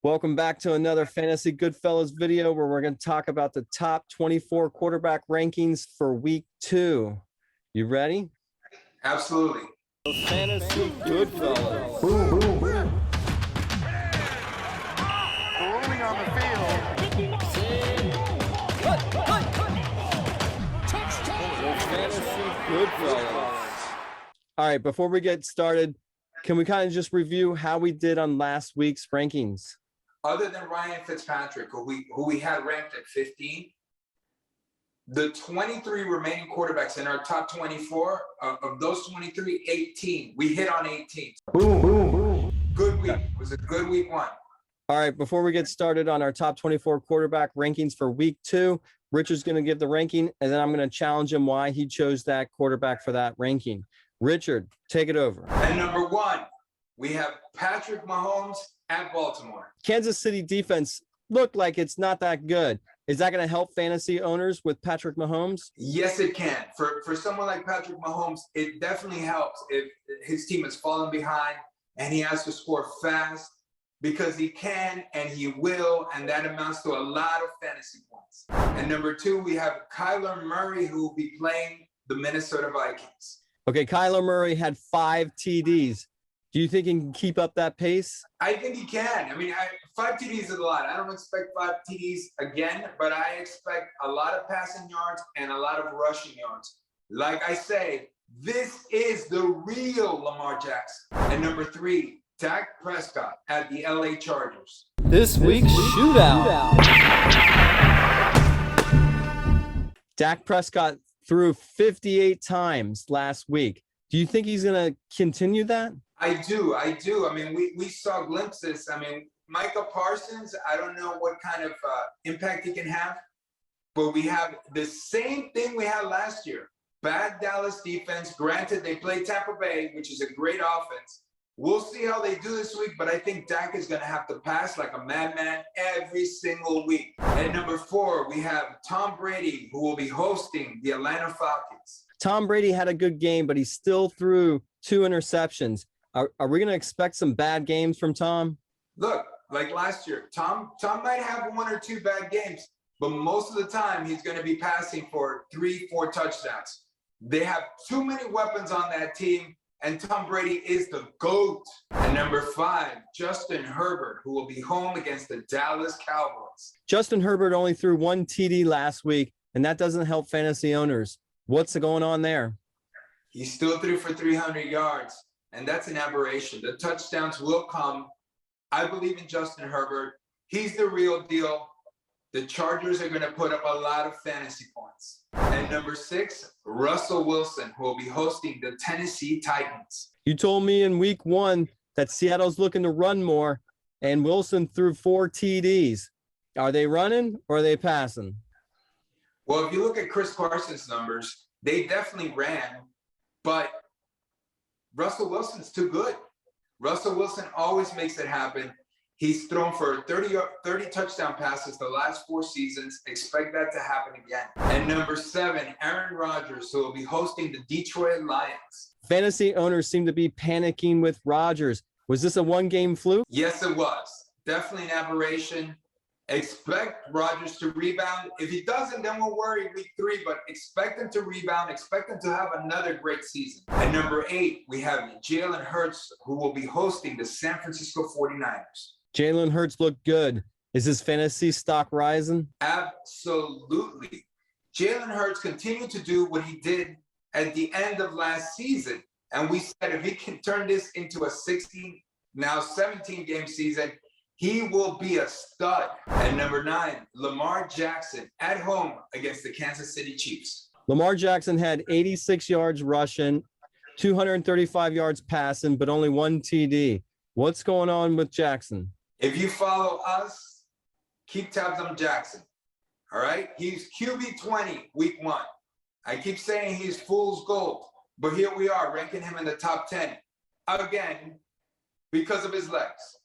Welcome back to another Fantasy Goodfellas video where we're going to talk about the top 24 quarterback rankings for week 2. You ready? Absolutely. Fantasy Goodfellas. Boom, boom, boom. Rolling on the field. Fantasy Goodfellas. All right, before we get started, can we kind of just review how we did on last week's rankings? Other than Ryan Fitzpatrick, who we had ranked at 15, the 23 remaining quarterbacks in our top 24, of those 23, 18. We hit on 18. Boom, boom, boom. Good week. It was a good week 1. All right, before we get started on our top 24 quarterback rankings for week 2, Richard's going to give the ranking, and then I'm going to challenge him why he chose that quarterback for that ranking. Richard, take it over. And number 1, we have Patrick Mahomes at Baltimore. Kansas City defense looked like it's not that good. Is that going to help fantasy owners with Patrick Mahomes? Yes, it can. For someone like Patrick Mahomes, it definitely helps if his team is falling behind and he has to score fast, because he can and he will, and that amounts to a lot of fantasy points. And number 2, we have Kyler Murray, who will be playing the Minnesota Vikings. Okay, Kyler Murray had 5 TDs. Do you think he can keep up that pace? I think he can. I mean, 5 TDs is a lot. I don't expect 5 TDs again, but I expect a lot of passing yards and a lot of rushing yards. Like I say, this is the real Lamar Jackson. And number 3, Dak Prescott at the LA Chargers. This week's shootout. Dak Prescott threw 58 times last week. Do you think he's going to continue that? I do. I mean, we saw glimpses. I mean, Micah Parsons, I don't know what kind of impact he can have, but we have the same thing we had last year. Bad Dallas defense. Granted, they played Tampa Bay, which is a great offense. We'll see how they do this week, but I think Dak is going to have to pass like a madman every single week. At number 4, we have Tom Brady, who will be hosting the Atlanta Falcons. Tom Brady had a good game, but he still threw 2 interceptions. Are we going to expect some bad games from Tom? Look, like last year, Tom might have 1 or 2 bad games, but most of the time he's going to be passing for 3-4 touchdowns. They have too many weapons on that team, and Tom Brady is the GOAT. And number 5, Justin Herbert, who will be home against the Dallas Cowboys. Justin Herbert only threw 1 TD last week, and that doesn't help fantasy owners. What's going on there? He still threw for 300 yards, and that's an aberration. The touchdowns will come. I believe in Justin Herbert. He's the real deal. The Chargers are going to put up a lot of fantasy points. And number 6, Russell Wilson, who will be hosting the Tennessee Titans. You told me in week 1 that Seattle's looking to run more, and Wilson threw 4 TDs. Are they running or are they passing? Well, if you look at Chris Carson's numbers, they definitely ran, but Russell Wilson's too good. Russell Wilson always makes it happen. He's thrown for 30 touchdown passes the last 4 seasons. Expect that to happen again. And number 7, Aaron Rodgers, who will be hosting the Detroit Lions. Fantasy owners seem to be panicking with Rodgers. Was this a 1-game fluke? Yes, it was. Definitely an aberration. Expect Rodgers to rebound. If he doesn't, then we'll worry week 3, but expect him to rebound. Expect him to have another great season. At number 8, we have Jalen Hurts, who will be hosting the San Francisco 49ers. Jalen Hurts looked good. Is his fantasy stock rising? Absolutely. Jalen Hurts continued to do what he did at the end of last season. And we said if he can turn this into a 17-game season, he will be a stud. At number 9, Lamar Jackson at home against the Kansas City Chiefs. Lamar Jackson had 86 yards rushing, 235 yards passing, but only 1 TD. What's going on with Jackson? If you follow us, keep tabs on Jackson. All right? He's QB 20 week 1. I keep saying he's fool's gold, but here we are ranking him in the top 10. Again, because of his legs.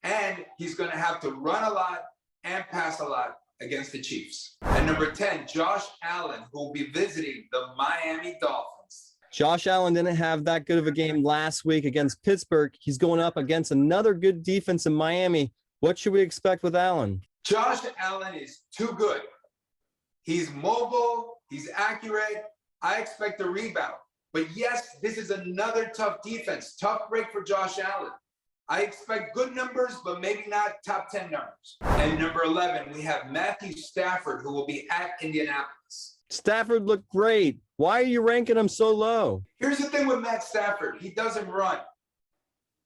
And he's going to have to run a lot and pass a lot against the Chiefs. And number 10, Josh Allen, who will be visiting the Miami Dolphins. Josh Allen didn't have that good of a game last week against Pittsburgh. He's going up against another good defense in Miami. What should we expect with Allen? Josh Allen is too good. He's mobile. He's accurate. I expect a rebound. But yes, this is another tough defense. Tough break for Josh Allen. I expect good numbers, but maybe not top 10 numbers. And number 11, we have Matthew Stafford, who will be at Indianapolis. Stafford looked great. Why are you ranking him so low? Here's the thing with Matt Stafford. He doesn't run.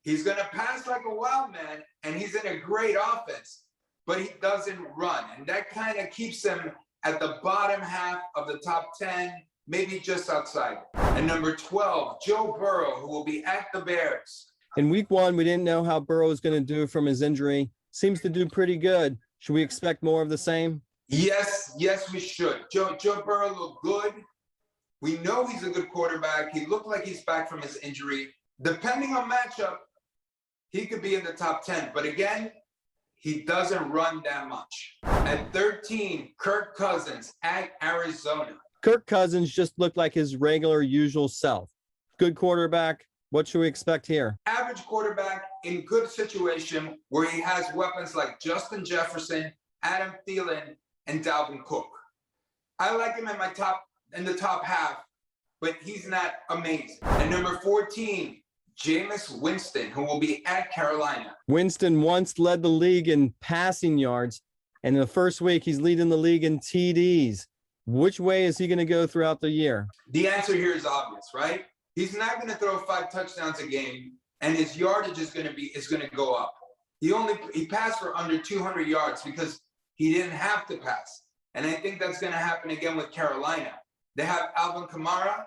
He's going to pass like a wild man, and he's in a great offense, but he doesn't run. And that kind of keeps him at the bottom half of the top 10, maybe just outside. And number 12, Joe Burrow, who will be at the Bears. In week 1, we didn't know how Burrow was going to do from his injury. Seems to do pretty good. Should we expect more of the same? Yes, we should. Joe Burrow looked good. We know he's a good quarterback. He looked like he's back from his injury. Depending on matchup, he could be in the top 10. But again, he doesn't run that much. At 13, Kirk Cousins at Arizona. Kirk Cousins just looked like his regular, usual self. Good quarterback. What should we expect here? Average quarterback in good situation where he has weapons like Justin Jefferson, Adam Thielen, and Dalvin Cook. I like him in the top half, but he's not amazing. And number 14, Jameis Winston, who will be at Carolina. Winston once led the league in passing yards, and in the first week, he's leading the league in TDs. Which way is he going to go throughout the year? The answer here is obvious, right? He's not going to throw 5 touchdowns a game, and his yardage is going to go up. He passed for under 200 yards because he didn't have to pass, and I think that's going to happen again with Carolina. They have Alvin Kamara,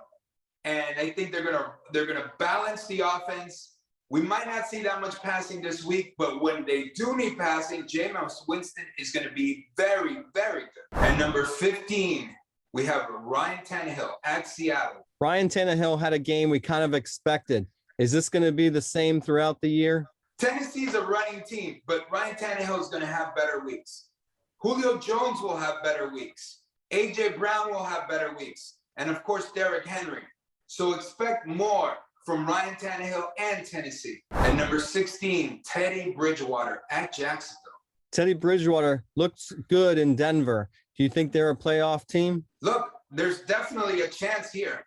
and I think they're gonna balance the offense. We might not see that much passing this week, but when they do need passing, Jameis Winston is going to be very, very good. And number 15, we have Ryan Tannehill at Seattle. Ryan Tannehill had a game we kind of expected. Is this going to be the same throughout the year? Tennessee's a running team, but Ryan Tannehill is going to have better weeks. Julio Jones will have better weeks. A.J. Brown will have better weeks. And, of course, Derrick Henry. So expect more from Ryan Tannehill and Tennessee. And number 16, Teddy Bridgewater at Jacksonville. Teddy Bridgewater looks good in Denver. Do you think they're a playoff team? Look, there's definitely a chance here.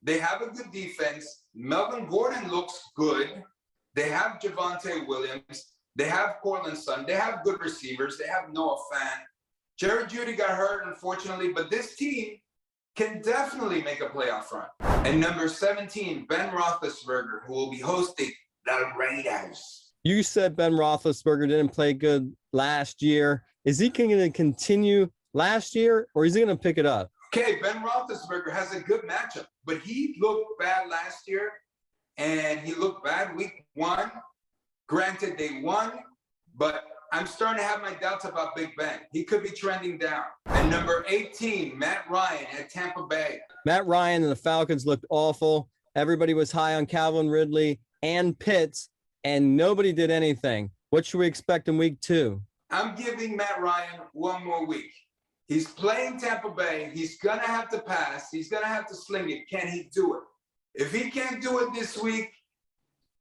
They have a good defense. Melvin Gordon looks good. They have Javonte Williams. They have Cortland Sutton. They have good receivers. They have Noah Fant. Jerry Jeudy got hurt, unfortunately, but this team can definitely make a playoff run. And number 17, Ben Roethlisberger, who will be hosting the Raiders. You said Ben Roethlisberger didn't play good last year. Is he going to continue last year, or is he going to pick it up? Okay, Ben Roethlisberger has a good matchup, but he looked bad last year, and he looked bad week 1. Granted, they won, but I'm starting to have my doubts about Big Ben. He could be trending down. And number 18, Matt Ryan at Tampa Bay. Matt Ryan and the Falcons looked awful. Everybody was high on Calvin Ridley and Pitts, and nobody did anything. What should we expect in week 2? I'm giving Matt Ryan one more week. He's playing Tampa Bay. He's going to have to pass. He's going to have to sling it. Can he do it? If he can't do it this week,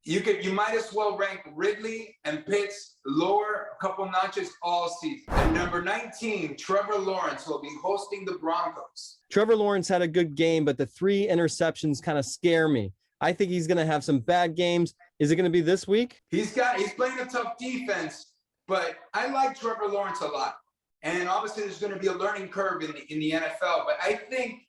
you might as well rank Ridley and Pitts lower a couple notches all season. And number 19, Trevor Lawrence will be hosting the Broncos. Trevor Lawrence had a good game, but the 3 interceptions kind of scare me. I think he's going to have some bad games. Is it going to be this week? He's playing a tough defense, but I like Trevor Lawrence a lot. And obviously there's going to be a learning curve in the NFL, but I think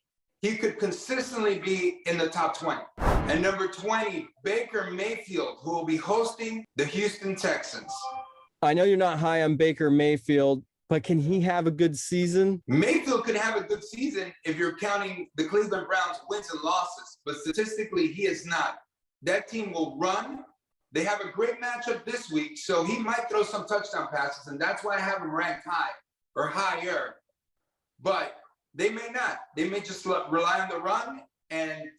he could consistently be in the top 20. And number 20, Baker Mayfield, who will be hosting the Houston Texans. I know you're not high on Baker Mayfield, but can he have a good season? Mayfield could have a good season if you're counting the Cleveland Browns wins and losses, but statistically he is not. That team will run. They have a great matchup this week, so he might throw some touchdown passes, and that's why I have him ranked high or higher. But they may not. They may just rely on the run and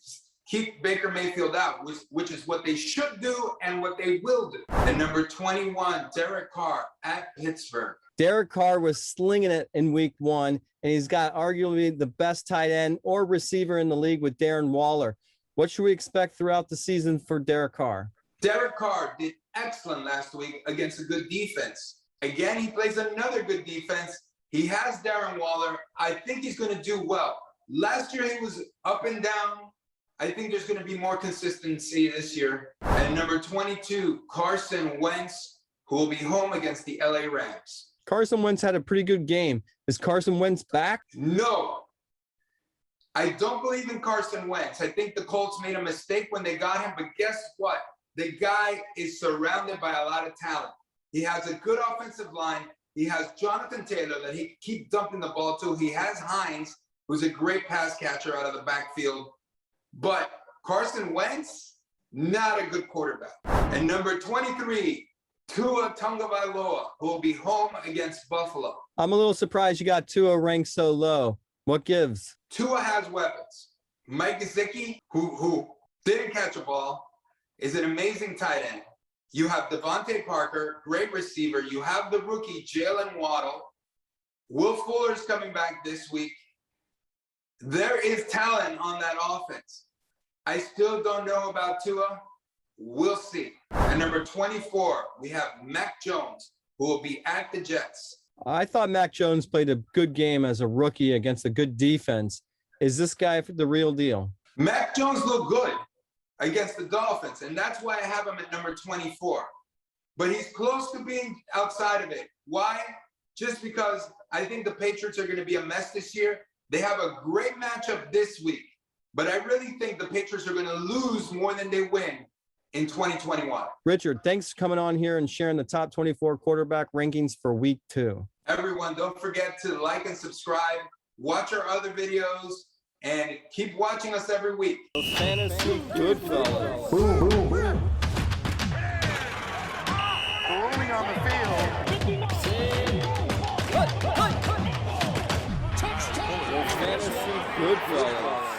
keep Baker Mayfield out, which is what they should do and what they will do. And number 21, Derek Carr at Pittsburgh. Derek Carr was slinging it in week 1, and he's got arguably the best tight end or receiver in the league with Darren Waller. What should we expect throughout the season for Derek Carr? Derek Carr did excellent last week against a good defense. Again, he plays another good defense. He has Darren Waller. I think he's going to do well. Last year, he was up and down. I think there's going to be more consistency this year. And number 22, Carson Wentz, who will be home against the LA Rams. Carson Wentz had a pretty good game. Is Carson Wentz back? No. I don't believe in Carson Wentz. I think the Colts made a mistake when they got him, but guess what? The guy is surrounded by a lot of talent. He has a good offensive line. He has Jonathan Taylor that he keep dumping the ball to. He has Hines, who's a great pass catcher out of the backfield. But Carson Wentz, not a good quarterback. And number 23, Tua Tagovailoa, who will be home against Buffalo. I'm a little surprised you got Tua ranked so low. What gives? Tua has weapons. Mike Gesicki, who didn't catch a ball, is an amazing tight end. You have Devontae Parker, great receiver. You have the rookie Jalen Waddle. Will Fuller's coming back this week. There is talent on that offense. I still don't know about Tua. We'll see. And number 24, we have Mac Jones, who will be at the Jets. I thought Mac Jones played a good game as a rookie against a good defense. Is this guy the real deal? Mac Jones looked good against the Dolphins, and that's why I have him at number 24. But he's close to being outside of it. Why? Just because I think the Patriots are going to be a mess this year. They have a great matchup this week, but I really think the Patriots are going to lose more than they win in 2021. Richard, thanks for coming on here and sharing the top 24 quarterback rankings for week 2. Everyone, don't forget to like and subscribe, watch our other videos, and keep watching us every week. Fantasy Goodfellas. Boom, boom, boom. Rolling on the field. Fantasy Goodfellas.